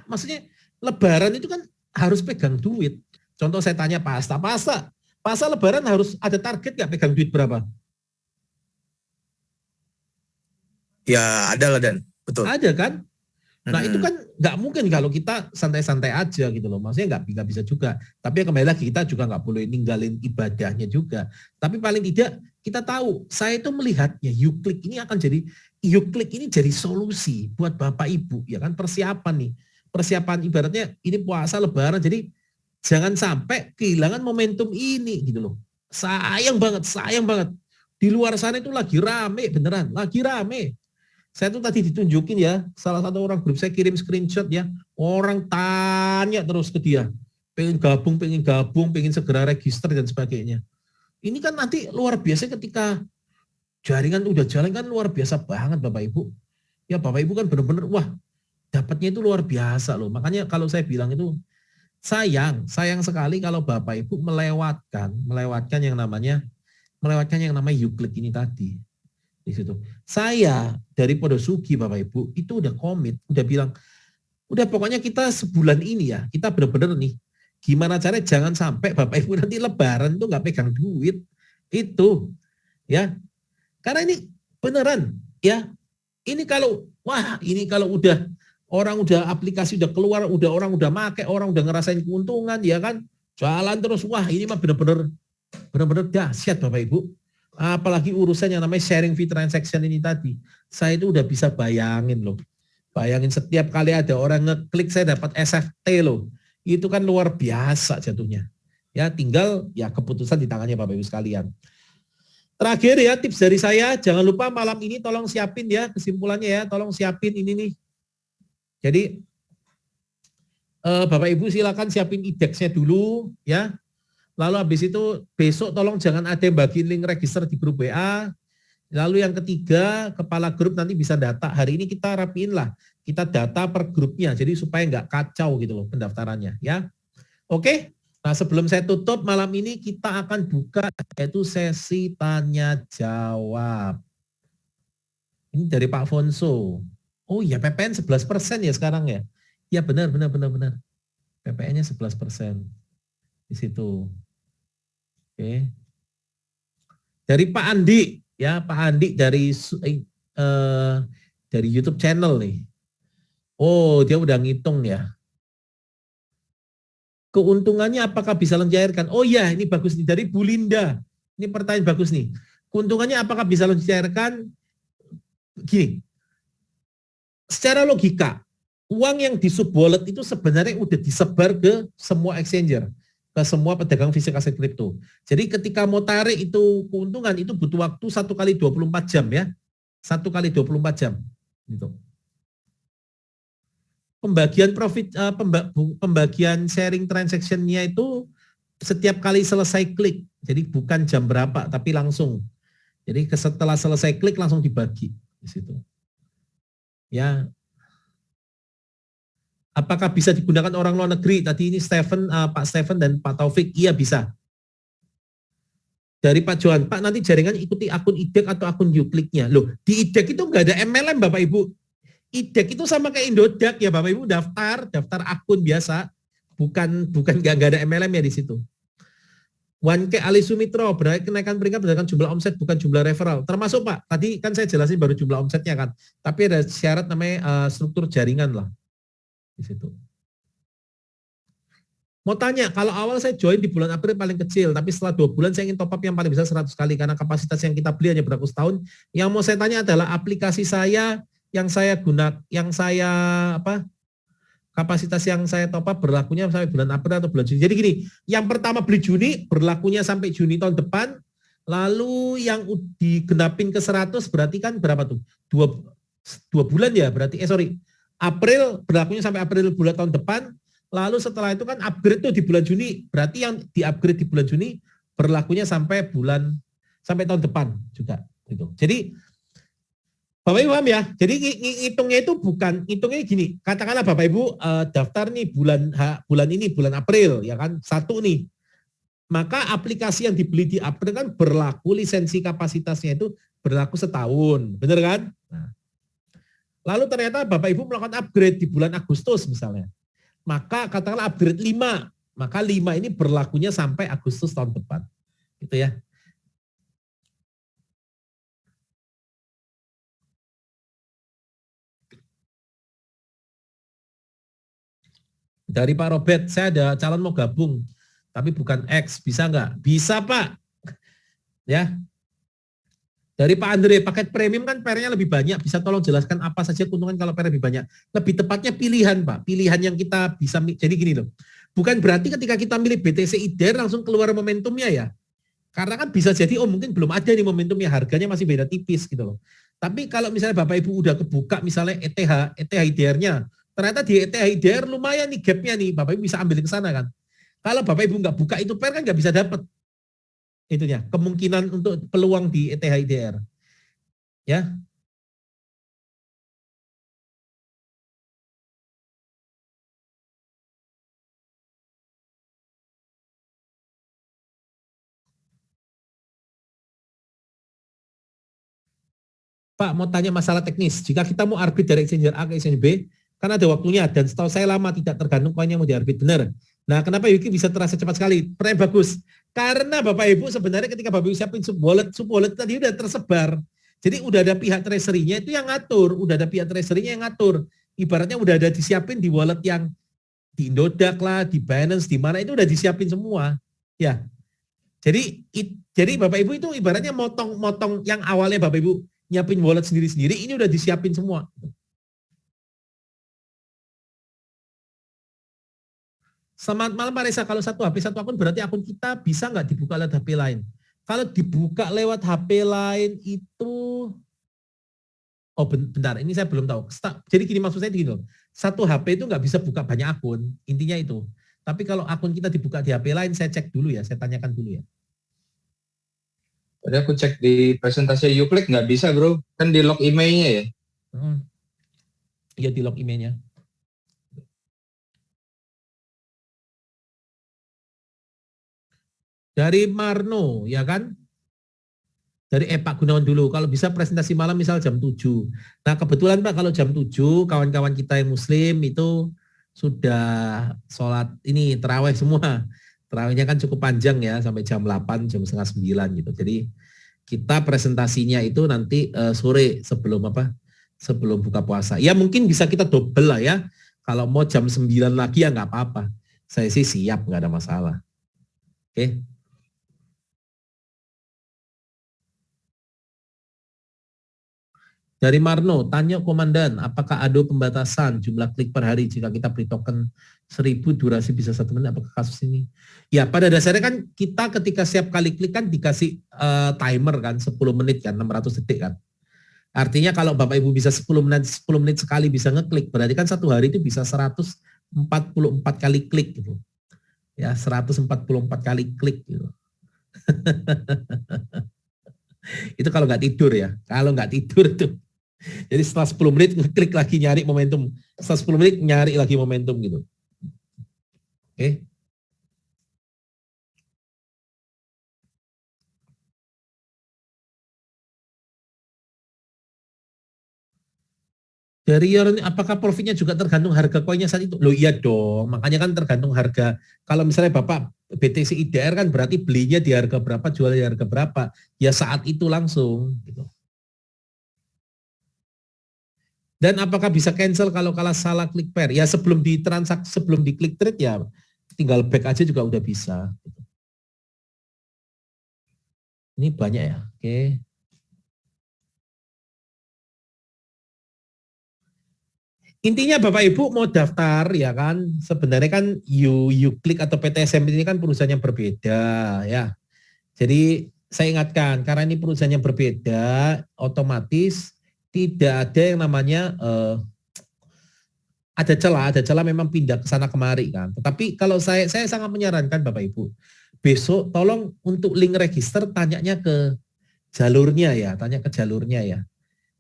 maksudnya lebaran itu kan harus pegang duit. Contoh saya tanya Pasta lebaran harus ada target nggak pegang duit berapa? Ya ada lah Dan, betul. Ada kan? Nah itu kan nggak mungkin kalau kita santai-santai aja gitu loh. Maksudnya nggak bisa juga. Tapi kembali lagi kita juga nggak boleh ninggalin ibadahnya juga. Tapi paling tidak kita tahu, saya itu melihatnya Uklik ini jadi solusi buat Bapak Ibu. Ya kan persiapan nih. Persiapan ibaratnya ini puasa lebaran. Jadi jangan sampai kehilangan momentum ini gitu loh. Sayang banget. Di luar sana itu lagi rame beneran. Lagi rame. Saya tuh tadi ditunjukin ya, salah satu orang grup saya kirim screenshot ya, orang tanya terus ke dia, pengen gabung, pengen segera register dan sebagainya. Ini kan nanti luar biasa ketika jaringan udah jalan kan luar biasa banget Bapak Ibu. Ya Bapak Ibu kan benar-benar wah dapatnya itu luar biasa loh. Makanya kalau saya bilang itu sayang sekali kalau Bapak Ibu melewatkan yang namanya Uklik ini tadi. Di situ. Saya dari Pordosuki Bapak Ibu itu udah komit, udah bilang, udah pokoknya kita sebulan ini ya, kita benar-benar nih, gimana caranya jangan sampai Bapak Ibu nanti lebaran tuh nggak pegang duit, itu, ya, karena ini beneran, ya, ini kalau udah orang udah aplikasi udah keluar, orang udah make, orang udah ngerasain keuntungan, ya kan, jalan terus, wah ini mah benar-benar dahsyat Bapak Ibu. Apalagi urusan yang namanya sharing fee transaction ini tadi. Saya itu udah bisa bayangin loh. Bayangin setiap kali ada orang ngeklik saya dapat SFT loh. Itu kan luar biasa jatuhnya. Ya tinggal ya keputusan di tangannya Bapak Ibu sekalian. Terakhir ya tips dari saya, jangan lupa malam ini tolong siapin ya kesimpulannya ya, tolong siapin ini nih. Jadi Bapak Ibu silakan siapin IDEX-nya dulu ya. Lalu habis itu besok tolong jangan ada yang bagi link register di grup WA. Lalu yang ketiga, kepala grup nanti bisa data. Hari ini kita rapiin lah, kita data per grupnya, jadi supaya nggak kacau gitu loh pendaftarannya ya. Oke, nah sebelum saya tutup malam ini kita akan buka yaitu sesi tanya jawab. Ini dari Pak Fonso. Oh iya PPN 11% ya sekarang ya. Ya benar. PPN-nya 11% di situ. Oke. Dari Pak Andi. Ya, Pak Andi dari YouTube channel nih. Oh, dia udah ngitung ya. Keuntungannya apakah bisa mencairkan? Oh iya, ini bagus nih dari Bu Linda. Ini pertanyaan bagus nih. Keuntungannya apakah bisa mencairkan? Gini, secara logika, uang yang di sub wallet itu sebenarnya udah disebar ke semua exchanger, ke semua pedagang fisik aset kripto. Jadi ketika mau tarik itu keuntungan itu butuh waktu 1 kali 24 jam ya. 1 kali 24 jam. Gitu. Pembagian profit, pembagian sharing transaction-nya itu setiap kali selesai klik. Jadi bukan jam berapa, tapi langsung. Jadi setelah selesai klik langsung dibagi di situ. Ya, apakah bisa digunakan orang luar negeri? Tadi ini Pak Stephen dan Pak Taufik, iya bisa. Dari Pak Johan, Pak nanti jaringan ikuti akun IDEX atau akun Uclick-nya. Loh, di IDEX itu nggak ada MLM Bapak Ibu. IDEX itu sama kayak Indodax ya Bapak Ibu, daftar akun biasa, bukan nggak ada MLM ya di situ. 1K Ali Sumitro, berarti kenaikan peringkat berdasarkan jumlah omset bukan jumlah referral. Termasuk Pak, tadi kan saya jelasin baru jumlah omsetnya kan, tapi ada syarat namanya struktur jaringan lah di situ. Mau tanya, kalau awal saya join di bulan April paling kecil, tapi setelah 2 bulan saya ingin top up yang paling besar 100 kali karena kapasitas yang kita beli hanya berlaku setahun. Yang mau saya tanya adalah aplikasi saya yang saya kapasitas yang saya top up berlakunya sampai bulan April atau bulan Juni. Jadi gini, yang pertama beli Juni berlakunya sampai Juni tahun depan, lalu yang digenapin ke 100 berarti kan berapa tuh? 2 bulan ya berarti, April berlakunya sampai April bulan tahun depan, lalu setelah itu kan upgrade tuh di bulan Juni, berarti yang di-upgrade di bulan Juni berlakunya sampai tahun depan juga gitu. Jadi Bapak Ibu paham ya? Jadi ngitungnya itu ngitungnya gini, katakanlah Bapak Ibu daftar nih bulan ini bulan April ya kan, 1 nih. Maka aplikasi yang dibeli di April kan berlaku lisensi kapasitasnya itu berlaku setahun, benar kan? Nah, lalu ternyata Bapak Ibu melakukan upgrade di bulan Agustus misalnya. Maka katakanlah upgrade 5, maka 5 ini berlakunya sampai Agustus tahun depan. Gitu ya. Dari Pak Robert, saya ada calon mau gabung, tapi bukan X, bisa nggak? Bisa Pak. Ya. Dari Pak Andre, paket premium kan PR-nya lebih banyak, bisa tolong jelaskan apa saja keuntungan kalau PR lebih banyak. Lebih tepatnya pilihan Pak, pilihan yang kita bisa, jadi gini loh. Bukan berarti ketika kita milih BTC IDER langsung keluar momentumnya ya. Karena kan bisa jadi, mungkin belum ada nih momentumnya, harganya masih beda tipis gitu loh. Tapi kalau misalnya Bapak Ibu udah kebuka misalnya ETH IDR-nya, ternyata di ETH IDR lumayan nih gap-nya nih, Bapak Ibu bisa ambil ke sana kan. Kalau Bapak Ibu nggak buka itu pair kan nggak bisa dapat itunya, kemungkinan untuk peluang di ETH IDR. Ya. Pak, mau tanya masalah teknis. Jika kita mau arbit dari exchanger A ke exchanger B, kan ada waktunya dan setahu saya lama tidak tergantung koin yang mau diarbit. Benar. Nah, kenapa Yuki bisa terasa cepat sekali? Pertanyaan bagus. Karena Bapak Ibu sebenarnya ketika Bapak Ibu siapin sub wallet tadi udah tersebar. Jadi udah ada pihak treasury-nya itu yang ngatur, udah ada pihak treasury-nya yang ngatur. Ibaratnya udah ada disiapin di wallet yang di Indodax lah, di Binance, di mana itu udah disiapin semua. Ya. Jadi Bapak Ibu itu ibaratnya motong yang awalnya Bapak Ibu nyiapin wallet sendiri-sendiri, ini udah disiapin semua. Selamat malam Pak Reza, kalau satu HP satu akun berarti akun kita bisa nggak dibuka lewat HP lain? Kalau dibuka lewat HP lain itu, oh bentar, ini saya belum tahu. Jadi gini maksud saya gini loh, satu HP itu nggak bisa buka banyak akun, intinya itu. Tapi kalau akun kita dibuka di HP lain, saya cek dulu ya, saya tanyakan dulu ya. Tadi aku cek di presentasi Uclick nggak bisa bro, kan di log emailnya ya. Iya di log emailnya. Dari Marno, ya kan? Dari Pak Gunawan dulu, kalau bisa presentasi malam misal jam 7. Nah kebetulan Pak kalau jam 7, kawan-kawan kita yang muslim itu sudah sholat ini terawih semua. Terawihnya kan cukup panjang ya, sampai jam 8, jam setengah 9 gitu. Jadi kita presentasinya itu nanti sore sebelum sebelum buka puasa. Ya mungkin bisa kita double lah ya. Kalau mau jam 9 lagi ya nggak apa-apa. Saya sih siap, nggak ada masalah. Oke. Dari Marno, tanya komandan, apakah ada pembatasan jumlah klik per hari jika kita beli token 1000 durasi bisa 1 menit, apakah kasus ini? Ya pada dasarnya kan kita ketika setiap kali klik kan dikasih timer kan, 10 menit kan, 600 detik kan. Artinya kalau Bapak Ibu bisa 10 menit sekali bisa ngeklik, berarti kan satu hari itu bisa 144 kali klik gitu. Ya, 144 kali klik gitu. Itu kalau nggak tidur ya, kalau nggak tidur tuh. Jadi setelah 10 menit ngeklik lagi nyari momentum. Setelah 10 menit nyari lagi momentum gitu. Oke. Dari apakah profitnya juga tergantung harga koinnya saat itu? Loh iya dong, makanya kan tergantung harga. Kalau misalnya Bapak BTC IDR kan berarti belinya di harga berapa, jualnya di harga berapa. Ya saat itu langsung gitu. Dan apakah bisa cancel kalau salah klik pair? Ya sebelum ditransaksi, sebelum diklik trade ya tinggal back aja juga udah bisa. Ini banyak ya, oke. Intinya Bapak Ibu mau daftar ya kan, sebenarnya kan Uklik atau PTSM ini kan perusahaan yang berbeda ya. Jadi saya ingatkan karena ini perusahaan yang berbeda, otomatis tidak ada yang namanya ada celah memang pindah ke sana kemari kan. Tetapi kalau saya sangat menyarankan Bapak Ibu, besok tolong untuk link register tanyanya ke jalurnya ya, tanya ke jalurnya ya.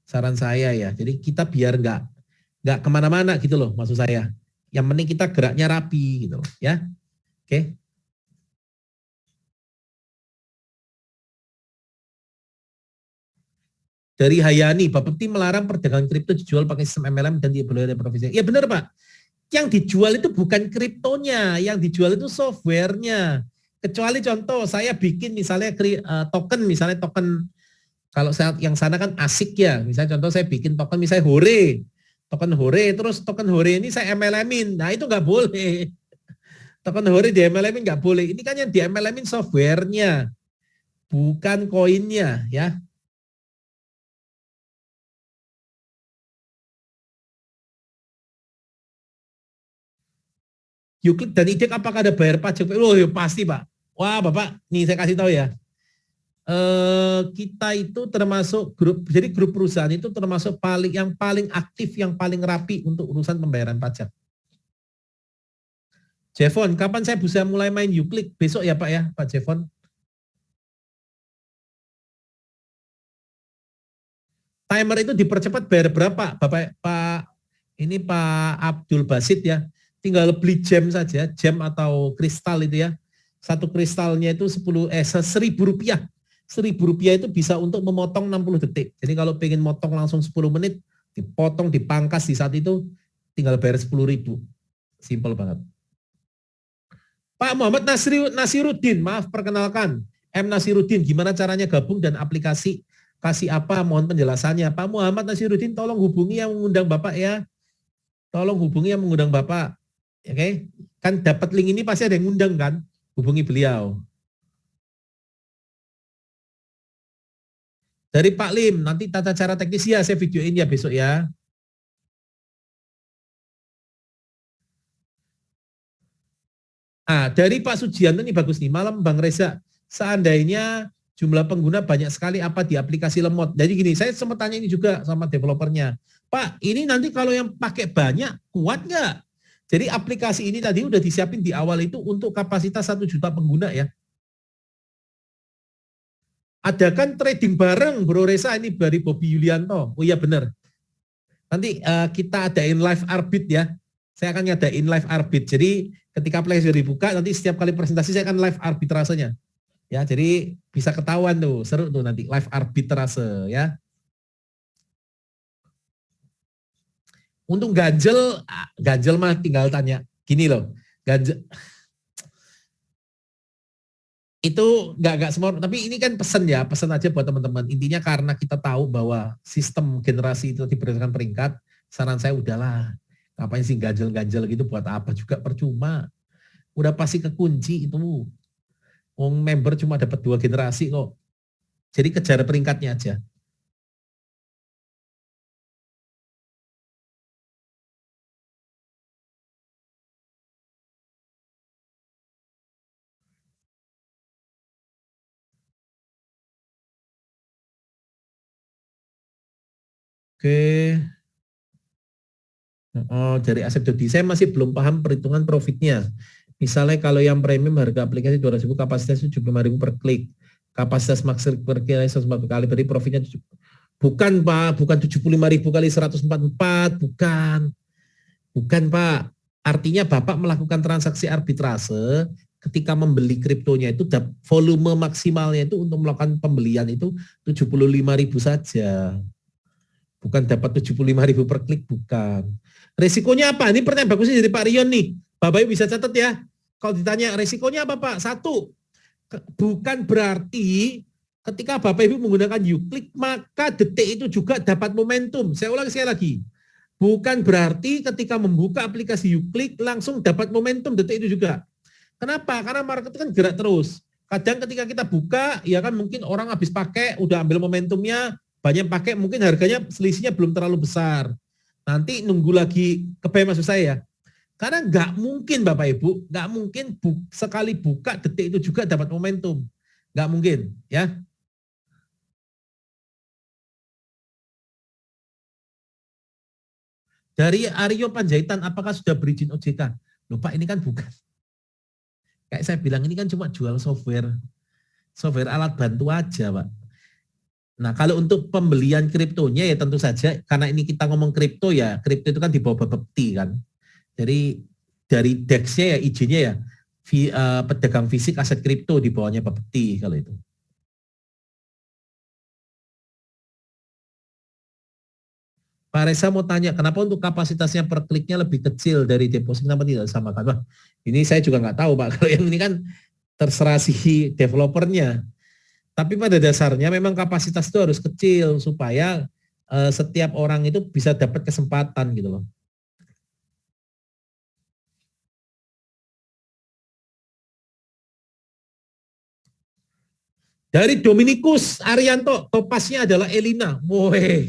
Saran saya ya. Jadi kita biar nggak kemana-mana gitu loh maksud saya. Yang penting kita geraknya rapi gitu loh ya. Oke. Dari Hayani, Bapepti melarang perdagangan kripto dijual pakai sistem MLM dan tidak boleh ada provisi. Ya benar Pak. Yang dijual itu bukan kriptonya, yang dijual itu softwarenya. Kecuali contoh saya bikin misalnya token, misalnya token kalau saya yang sana kan asik ya. Misalnya contoh saya bikin token misalnya Hore. Token Hore, terus token Hore ini saya MLM-in. Nah itu nggak boleh. Token Hore di MLM-in nggak boleh. Ini kan yang di MLM-in softwarenya, bukan koinnya ya. Uklik dan IDEK apakah ada bayar pajak? Oh ya pasti Pak. Wah Bapak, nih saya kasih tahu ya. Kita itu termasuk grup, jadi grup perusahaan itu termasuk yang paling aktif, yang paling rapi untuk urusan pembayaran pajak. Jevon, kapan saya bisa mulai main Uklik? Besok ya Pak ya, Pak Jevon. Timer itu dipercepat bayar berapa? Bapak ini Pak Abdul Basit ya. Tinggal beli jam saja, jam atau kristal itu ya. Satu kristalnya itu 1.000 rupiah. 1.000 rupiah itu bisa untuk memotong 60 detik. Jadi kalau pengen motong langsung 10 menit, dipotong, dipangkas di saat itu, tinggal bayar 10.000. Simple banget. Pak Muhammad Nasiruddin, maaf perkenalkan. M. Nasiruddin, gimana caranya gabung dan aplikasi kasih apa? Mohon penjelasannya. Pak Muhammad Nasiruddin, tolong hubungi yang mengundang Bapak ya. Tolong hubungi yang mengundang Bapak. Oke, kan dapat link ini pasti ada yang ngundang kan? Hubungi beliau. Dari Pak Lim, nanti tata cara teknis ya saya videoin ya besok ya. Dari Pak Sujianto ini bagus nih, malam Bang Reza, seandainya jumlah pengguna banyak sekali apa di aplikasi lemot. Jadi gini, saya sempat tanya ini juga sama developernya. Pak, ini nanti kalau yang pakai banyak, kuat nggak? Jadi aplikasi ini tadi udah disiapin di awal itu untuk kapasitas 1 juta pengguna ya. Ada kan trading bareng Bro Reza ini dari Bobby Yulianto. Oh iya benar. Nanti kita adain live arbit ya. Saya akan ngadain live arbit. Jadi ketika aplikasi sudah dibuka, nanti setiap kali presentasi saya akan live arbitrasenya. Ya, jadi bisa ketahuan tuh, seru tuh nanti live arbitrase ya. Untuk ganjel mah tinggal tanya. Gini loh, ganjel itu nggak semua, tapi ini kan pesan ya, pesan aja buat teman-teman. Intinya karena kita tahu bahwa sistem generasi itu berdasarkan peringkat, saran saya udahlah, ngapain sih ganjel-ganjel gitu, buat apa juga, percuma. Udah pasti kekunci itu. Member cuma dapat 2 generasi kok. Jadi kejar peringkatnya aja. Oke. Oh, dari Asep Dodi, saya masih belum paham perhitungan profitnya. Misalnya kalau yang premium harga aplikasi 200.000, kapasitas 75.000 per klik. Kapasitas maksimal per klik 140 kali, berarti profitnya bukan Pak, bukan 75.000 kali 144, bukan. Bukan Pak. Artinya Bapak melakukan transaksi arbitrase ketika membeli kriptonya itu volume maksimalnya itu untuk melakukan pembelian itu 75.000 saja. Bukan dapat 75.000 per klik, bukan. Resikonya apa? Ini pertanyaan bagusnya dari Pak Rion nih. Bapak Ibu bisa catat ya. Kalau ditanya resikonya apa Pak? 1, bukan berarti ketika Bapak Ibu menggunakan Uklik maka detik itu juga dapat momentum. Saya ulang sekali lagi. Bukan berarti ketika membuka aplikasi Uklik langsung dapat momentum detik itu juga. Kenapa? Karena market kan gerak terus. Kadang ketika kita buka, ya kan mungkin orang habis pakai, udah ambil momentumnya, banyak pakai, mungkin harganya selisihnya belum terlalu besar. Nanti nunggu lagi, kebayang maksud saya. Karena nggak mungkin Bapak Ibu, nggak mungkin sekali buka detik itu juga dapat momentum. Nggak mungkin, ya. Dari Aryo Panjaitan, apakah sudah berizin OJK? Loh Pak, ini kan bukan. Kayak saya bilang, ini kan cuma jual software alat bantu aja Pak. Nah kalau untuk pembelian kriptonya ya tentu saja, karena ini kita ngomong kripto ya, kripto itu kan di bawah Bapepti kan. Jadi dari DEX-nya ya izinnya ya pedagang fisik aset kripto di bawahnya Bapepti kalau itu. Pak Reza mau tanya, kenapa untuk kapasitasnya per kliknya lebih kecil dari deposit, kenapa tidak sama kan? Wah, ini saya juga nggak tahu Pak, kalau yang ini kan terserah si developernya. Tapi pada dasarnya memang kapasitas itu harus kecil supaya setiap orang itu bisa dapat kesempatan gitu loh. Dari Dominikus Arianto, topasnya adalah Elina. Woi.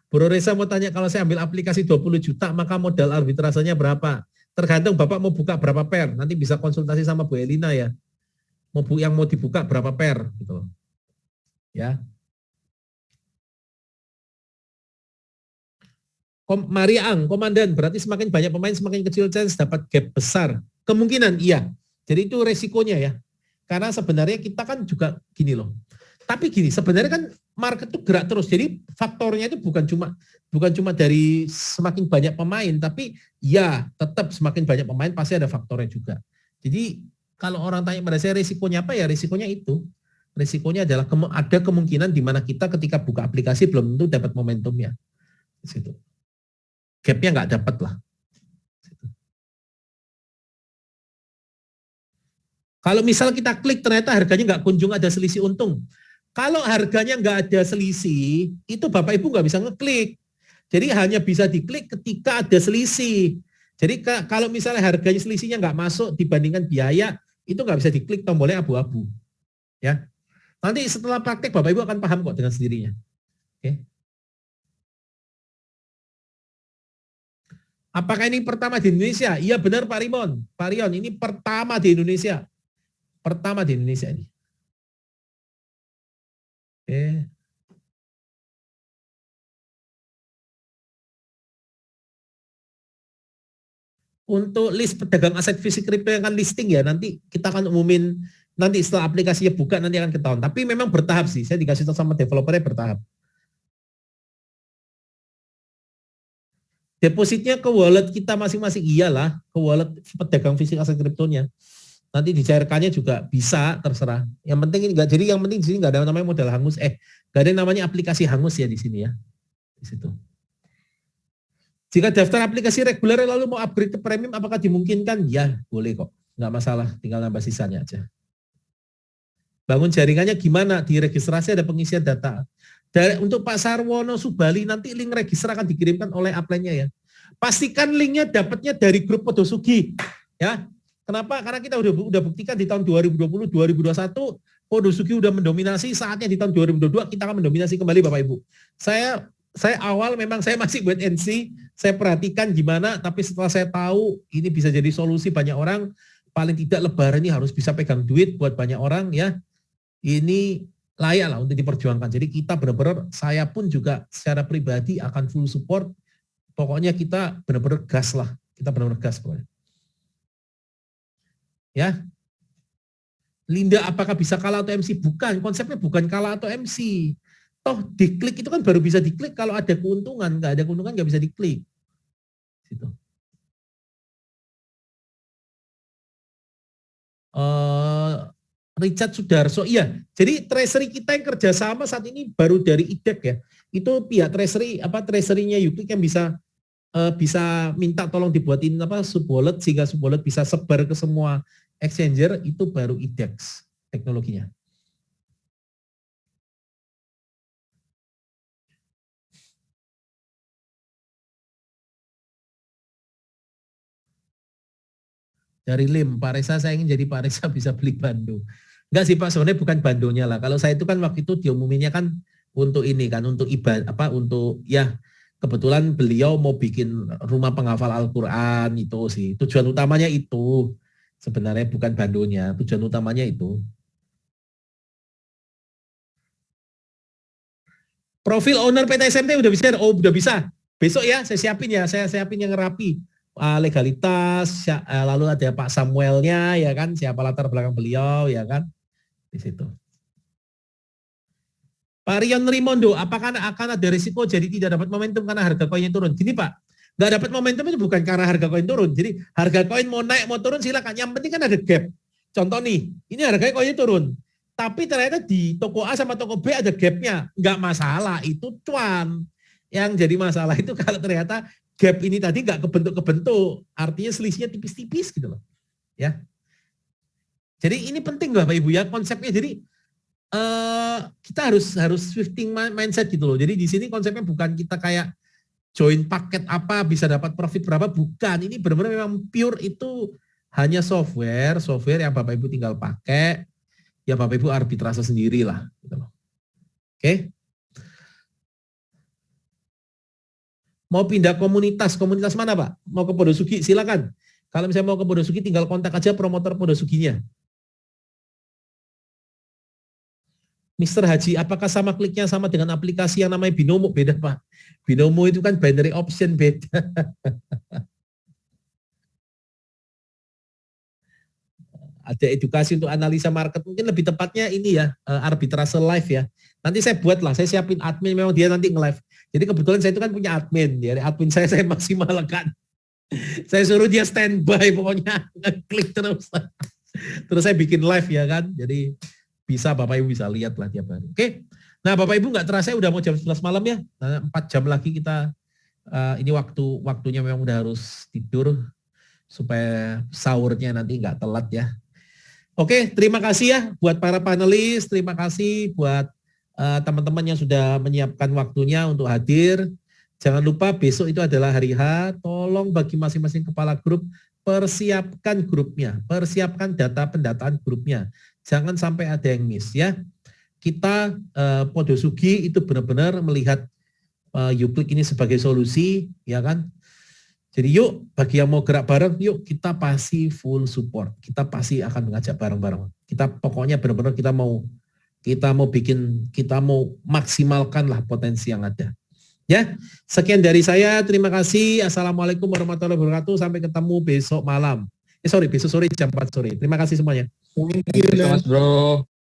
Bro Reza mau tanya, kalau saya ambil aplikasi 20 juta, maka modal arbitrasenya berapa? Tergantung Bapak mau buka berapa per. Nanti bisa konsultasi sama Bu Elina ya. Yang mau dibuka berapa per gitu. Ya. Maria Ang, komandan, berarti semakin banyak pemain semakin kecil chance dapat gap besar. Kemungkinan iya. Jadi itu resikonya ya. Karena sebenarnya kita kan juga gini loh. Tapi gini, sebenarnya kan market itu gerak terus. Jadi faktornya itu bukan cuma dari semakin banyak pemain, tapi ya tetap semakin banyak pemain pasti ada faktornya juga. Jadi kalau orang tanya pada saya risikonya apa ya, risikonya itu. Risikonya adalah ada kemungkinan di mana kita ketika buka aplikasi belum tentu dapat momentumnya. Di situ. Gapnya nggak dapat lah. Kalau misal kita klik ternyata harganya nggak kunjung ada selisih untung. Kalau harganya nggak ada selisih, itu Bapak Ibu nggak bisa ngeklik. Jadi hanya bisa diklik ketika ada selisih. Jadi kalau misalnya harganya selisihnya nggak masuk dibandingkan biaya, itu nggak bisa diklik, tombolnya abu-abu. Ya. Nanti setelah praktek Bapak Ibu akan paham kok dengan sendirinya. Oke. Apakah ini pertama di Indonesia? Iya benar Pak Rimon. Pak Rion, ini pertama di Indonesia. Pertama di Indonesia ini. Oke. Untuk list pedagang aset fisik kripto yang akan listing ya, nanti kita akan umumin nanti setelah aplikasinya buka nanti akan ketahuan. Tapi memang bertahap sih, saya dikasih tahu sama developernya bertahap. Depositnya ke wallet kita masing-masing iyalah, ke wallet pedagang fisik aset kriptonya. Nanti dicairkannya juga bisa, terserah. Yang penting ini enggak, jadi yang penting di sini enggak ada namanya modal hangus, enggak ada namanya aplikasi hangus ya di sini ya. Di situ. Jika daftar aplikasi reguler lalu mau upgrade ke premium, apakah dimungkinkan? Ya, boleh kok. Nggak masalah, tinggal nambah sisanya aja. Bangun jaringannya gimana? Di registrasi ada pengisian data. Untuk Pak Sarwono Subali, nanti link register akan dikirimkan oleh upline-nya ya. Pastikan linknya dapatnya dari grup Podosugi. Ya. Kenapa? Karena kita udah buktikan di tahun 2020, 2021, Podosugi udah mendominasi, saatnya di tahun 2022 kita akan mendominasi kembali Bapak Ibu. Saya awal memang saya masih buat NC, saya perhatikan gimana, tapi setelah saya tahu ini bisa jadi solusi banyak orang, paling tidak lebaran ini harus bisa pegang duit buat banyak orang ya, ini layak lah untuk diperjuangkan. Jadi kita benar-benar, saya pun juga secara pribadi akan full support, pokoknya kita benar-benar gas lah, kita benar-benar gas pokoknya. Ya, Linda apakah bisa kalah atau MC? Bukan, konsepnya bukan kalah atau MC. Toh diklik itu kan baru bisa diklik kalau ada keuntungan, nggak ada keuntungan nggak bisa diklik. Gitu. Richard Sudarso, iya. Jadi treasury kita yang kerjasama saat ini baru dari IDEC ya. Itu pihak treasury treasury-nya Uclick yang bisa minta tolong dibuatin subwallet sehingga subwallet bisa sebar ke semua exchanger, itu baru IDEX teknologinya. Dari LIM, Pak Reza, saya ingin jadi Pak Reza bisa beli bando. Enggak sih Pak, sebenarnya bukan bandonya lah. Kalau saya itu kan waktu itu diumuminnya kan untuk ini kan, untuk untuk ya kebetulan beliau mau bikin rumah penghafal Al-Quran itu sih. Tujuan utamanya itu. Sebenarnya bukan bandonya, tujuan utamanya itu. Profil owner PT SMT udah bisa? Oh udah bisa. Besok ya saya siapin yang rapi. Legalitas, lalu ada Pak Samuelnya ya kan, siapa latar belakang beliau ya kan, di situ. Pak Rion Rimondo, apakah akan ada risiko jadi tidak dapat momentum karena harga koinnya turun? Gini Pak, nggak dapat momentum itu bukan karena harga koin turun. Jadi harga koin mau naik mau turun silakan. Yang penting kan ada gap. Contoh nih, ini harga koinnya turun. Tapi ternyata di toko A sama toko B ada gapnya. Nggak masalah, itu cuan. Yang jadi masalah itu kalau ternyata gap ini tadi nggak kebentuk, artinya selisihnya tipis-tipis gitu loh. Ya. Jadi ini penting Bapak Ibu ya konsepnya. Jadi kita harus shifting mindset gitu loh. Jadi di sini konsepnya bukan kita kayak join paket apa bisa dapat profit berapa, bukan. Ini benar-benar memang pure itu hanya software yang Bapak Ibu tinggal pakai, ya Bapak Ibu arbitrase sendiri lah gitu loh. Oke. Mau pindah komunitas mana Pak? Mau ke Podosugi silakan. Kalau misalnya mau ke Podosugi tinggal kontak aja promotor Podosuginya. Mr. Haji, apakah sama kliknya sama dengan aplikasi yang namanya Binomo? Beda Pak. Binomo itu kan binary option beda. Ada edukasi untuk analisa market. Mungkin lebih tepatnya ini ya, arbitrase live ya. Nanti saya buat lah, saya siapin admin, memang dia nanti nge-live. Jadi kebetulan saya itu kan punya admin. Dari admin saya maksimalkan. Saya suruh dia standby pokoknya. Klik terus. Terus saya bikin live ya kan. Jadi bisa Bapak Ibu bisa lihat lah tiap hari. Oke. Nah Bapak Ibu nggak terasa udah mau jam 11 malam ya. Nah, 4 jam lagi kita ini waktunya memang udah harus tidur supaya sahurnya nanti nggak telat ya. Oke, terima kasih ya buat para panelis, terima kasih buat teman-teman yang sudah menyiapkan waktunya untuk hadir. Jangan lupa besok itu adalah hari H, tolong bagi masing-masing kepala grup persiapkan grupnya, persiapkan data pendataan grupnya. Jangan sampai ada yang miss ya. kita Podo Sugi itu benar-benar melihat Uclick ini sebagai solusi, ya kan? Jadi yuk, bagi yang mau gerak bareng, yuk kita pasti full support. Kita pasti akan mengajak bareng-bareng. Kita pokoknya benar-benar kita mau maksimalkan lah potensi yang ada. Ya, sekian dari saya. Terima kasih. Assalamualaikum warahmatullahi wabarakatuh. Sampai ketemu besok malam. Besok sore jam 4 sore. Terima kasih semuanya. Thank you, Mas Bro.